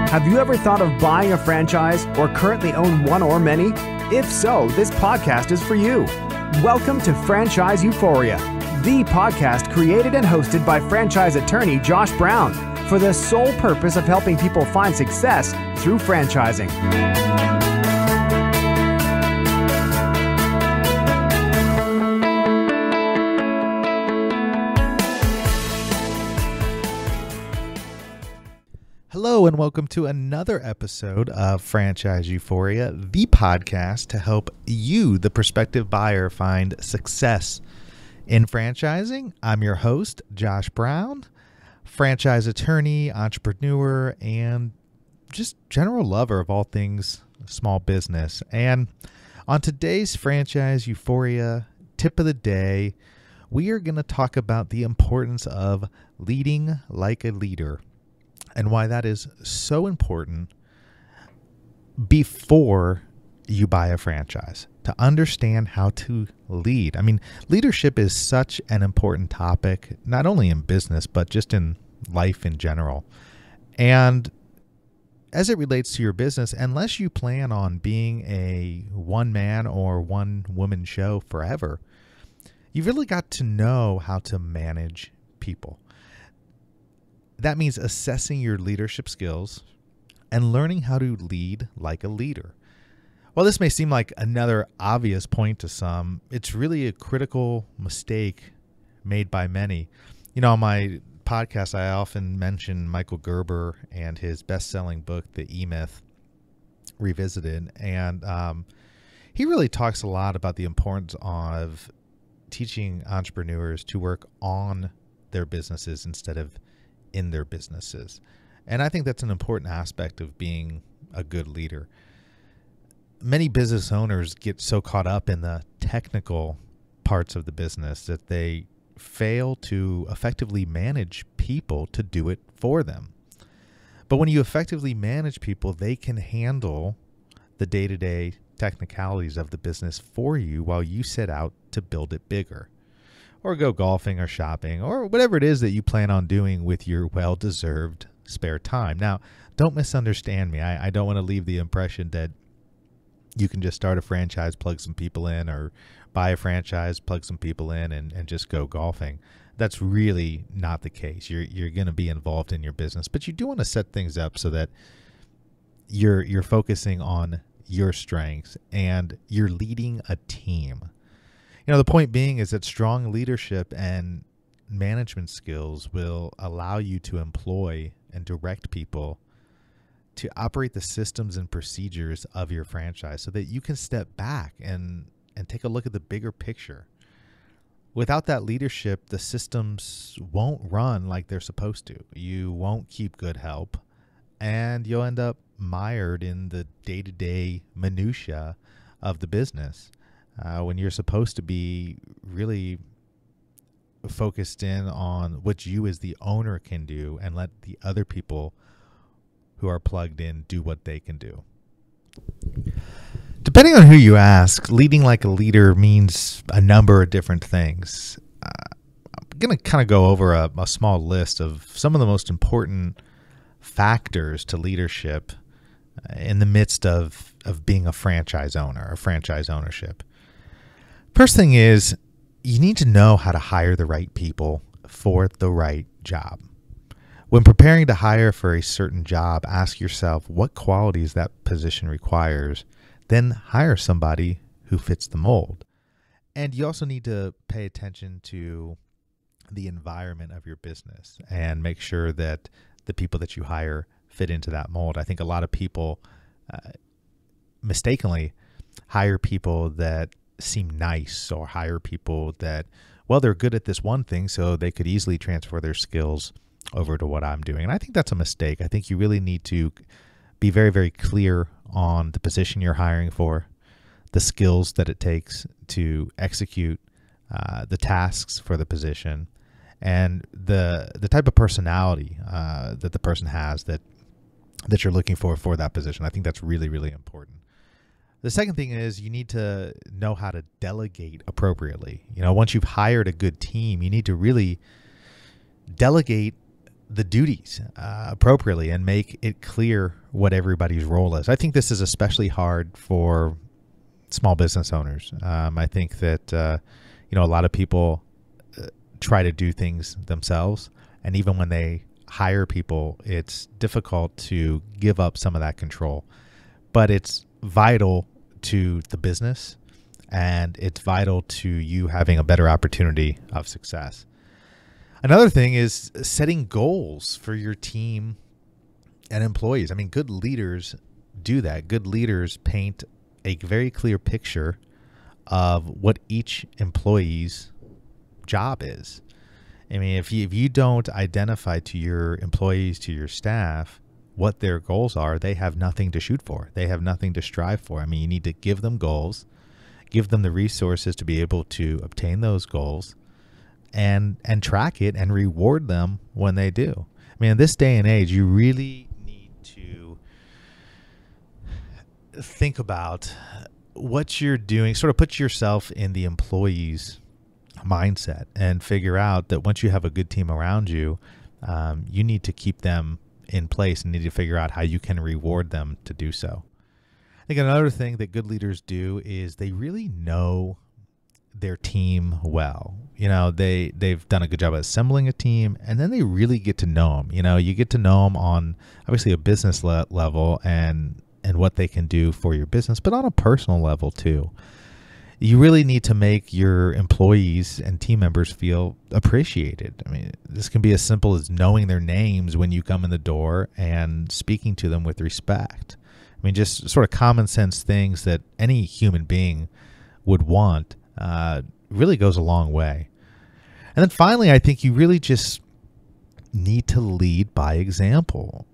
Have you ever thought of buying a franchise or currently own one or many? If so, this podcast is for you. Welcome to Franchise Euphoria, the podcast created and hosted by franchise attorney Josh Brown for the sole purpose of helping people find success through franchising. Hello and welcome to another episode of Franchise Euphoria, the podcast to help you, the prospective buyer, find success in franchising. I'm your host, Josh Brown, franchise attorney, entrepreneur, and just general lover of all things small business. And on today's Franchise Euphoria tip of the day, we are going to talk about the importance of leading like a leader, and why that is so important before you buy a franchise, to understand how to lead. I mean, leadership is such an important topic, not only in business, but just in life in general. And as it relates to your business, unless you plan on being a one-man or one-woman show forever, you've really got to know how to manage people. That means assessing your leadership skills and learning how to lead like a leader. While this may seem like another obvious point to some, it's really a critical mistake made by many. You know, on my podcast, I often mention Michael Gerber and his best-selling book, The E-Myth Revisited. And he really talks a lot about the importance of teaching entrepreneurs to work on their businesses instead of in their businesses. And I think that's an important aspect of being a good leader. Many business owners get so caught up in the technical parts of the business that they fail to effectively manage people to do it for them. But when you effectively manage people, they can handle the day-to-day technicalities of the business for you while you set out to build it bigger, or go golfing or shopping or whatever it is that you plan on doing with your well-deserved spare time. Now, don't misunderstand me. I don't want to leave the impression that you can just start a franchise, plug some people in, or buy a franchise, plug some people in, and just go golfing. That's really not the case. You're going to be involved in your business, but you do want to set things up so that you're focusing on your strengths and you're leading a team. You know, the point being is that strong leadership and management skills will allow you to employ and direct people to operate the systems and procedures of your franchise so that you can step back and take a look at the bigger picture. Without that leadership, the systems won't run like they're supposed to. You won't keep good help, and you'll end up mired in the day-to-day minutia of the business. When you're supposed to be really focused in on what you as the owner can do and let the other people who are plugged in do what they can do. Depending on who you ask, leading like a leader means a number of different things. I'm going to kind of go over a small list of some of the most important factors to leadership in the midst of being a franchise owner or franchise ownership. First thing is, you need to know how to hire the right people for the right job. When preparing to hire for a certain job, ask yourself what qualities that position requires, then hire somebody who fits the mold. And you also need to pay attention to the environment of your business and make sure that the people that you hire fit into that mold. I think a lot of people mistakenly hire people that seem nice, or hire people that, well, they're good at this one thing, so they could easily transfer their skills over to what I'm doing. And I think that's a mistake. I think you really need to be very, very clear on the position you're hiring for, the skills that it takes to execute the tasks for the position, and the type of personality that the person has that you're looking for that position. I think that's really, really important. The second thing is you need to know how to delegate appropriately. Once you've hired a good team, you need to really delegate the duties appropriately and make it clear what everybody's role is. I think this is especially hard for small business owners. I think that, a lot of people try to do things themselves. And even when they hire people, it's difficult to give up some of that control. But it's vital to the business, and it's vital to you having a better opportunity of success. Another thing is setting goals for your team and employees. I mean, good leaders do that. Good leaders paint a very clear picture of what each employee's job is. I mean, if you don't identify to your employees, to your staff, what their goals are, they have nothing to shoot for. They have nothing to strive for. I mean, you need to give them goals, give them the resources to be able to obtain those goals, and track it and reward them when they do. I mean, in this day and age, you really need to think about what you're doing, sort of put yourself in the employee's mindset and figure out that once you have a good team around you, you need to keep them in place and need to figure out how you can reward them to do so. I think another thing that good leaders do is they really know their team well. They've done a good job of assembling a team, and then they really get to know them. You get to know them on obviously a business level and what they can do for your business, but on a personal level too. You really need to make your employees and team members feel appreciated. I mean, this can be as simple as knowing their names when you come in the door and speaking to them with respect. I mean, just sort of common sense things that any human being would want really goes a long way. And then finally, I think you really just need to lead by example.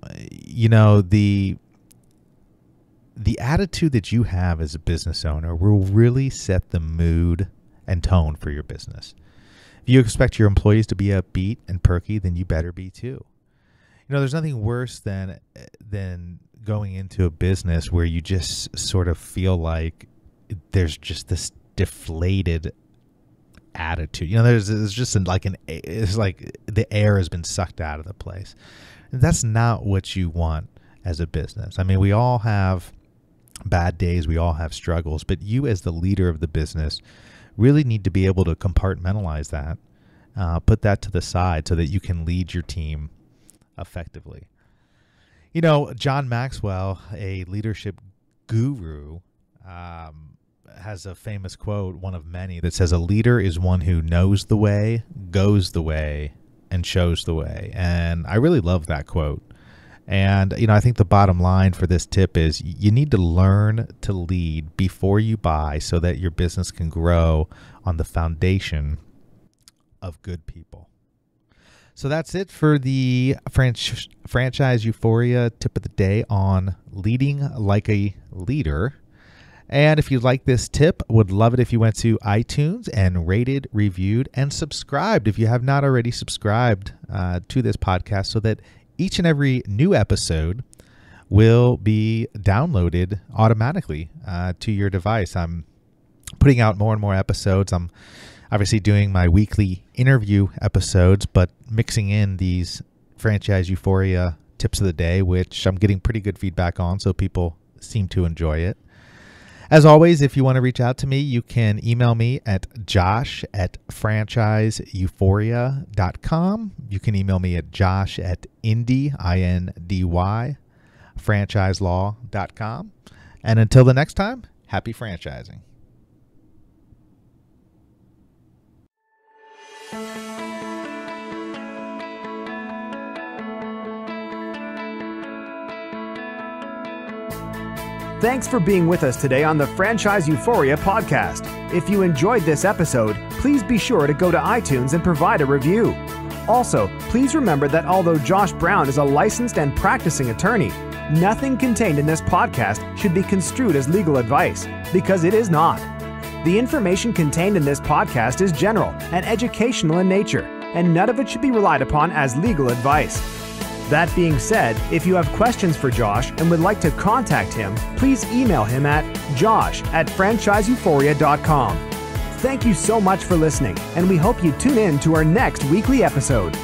The attitude that you have as a business owner will really set the mood and tone for your business. If you expect your employees to be upbeat and perky, then you better be too. There's nothing worse than going into a business where you just sort of feel like there's just this deflated attitude. There's just it's like the air has been sucked out of the place. And that's not what you want as a business. I mean, we all have bad days, we all have struggles, but you as the leader of the business really need to be able to compartmentalize that, put that to the side so that you can lead your team effectively. John Maxwell, a leadership guru, has a famous quote, one of many, that says, "A leader is one who knows the way, goes the way, and shows the way." And I really love that quote. And, I think the bottom line for this tip is you need to learn to lead before you buy so that your business can grow on the foundation of good people. So that's it for the Franchise Euphoria tip of the day on leading like a leader. And if you like this tip, would love it if you went to iTunes and rated, reviewed, and subscribed if you have not already subscribed to this podcast, so that each and every new episode will be downloaded automatically to your device. I'm putting out more and more episodes. I'm obviously doing my weekly interview episodes, but mixing in these Franchise Euphoria tips of the day, which I'm getting pretty good feedback on, so people seem to enjoy it. As always, if you want to reach out to me, you can email me at josh@franchiseeuphoria.com. You can email me at josh@indy, franchiselaw.com. And until the next time, happy franchising. Thanks for being with us today on the Franchise Euphoria podcast. If you enjoyed this episode, please be sure to go to iTunes and provide a review. Also, please remember that although Josh Brown is a licensed and practicing attorney, nothing contained in this podcast should be construed as legal advice, because it is not. The information contained in this podcast is general and educational in nature, and none of it should be relied upon as legal advice. That being said, if you have questions for Josh and would like to contact him, please email him at josh@franchiseeuphoria.com. Thank you so much for listening, and we hope you tune in to our next weekly episode.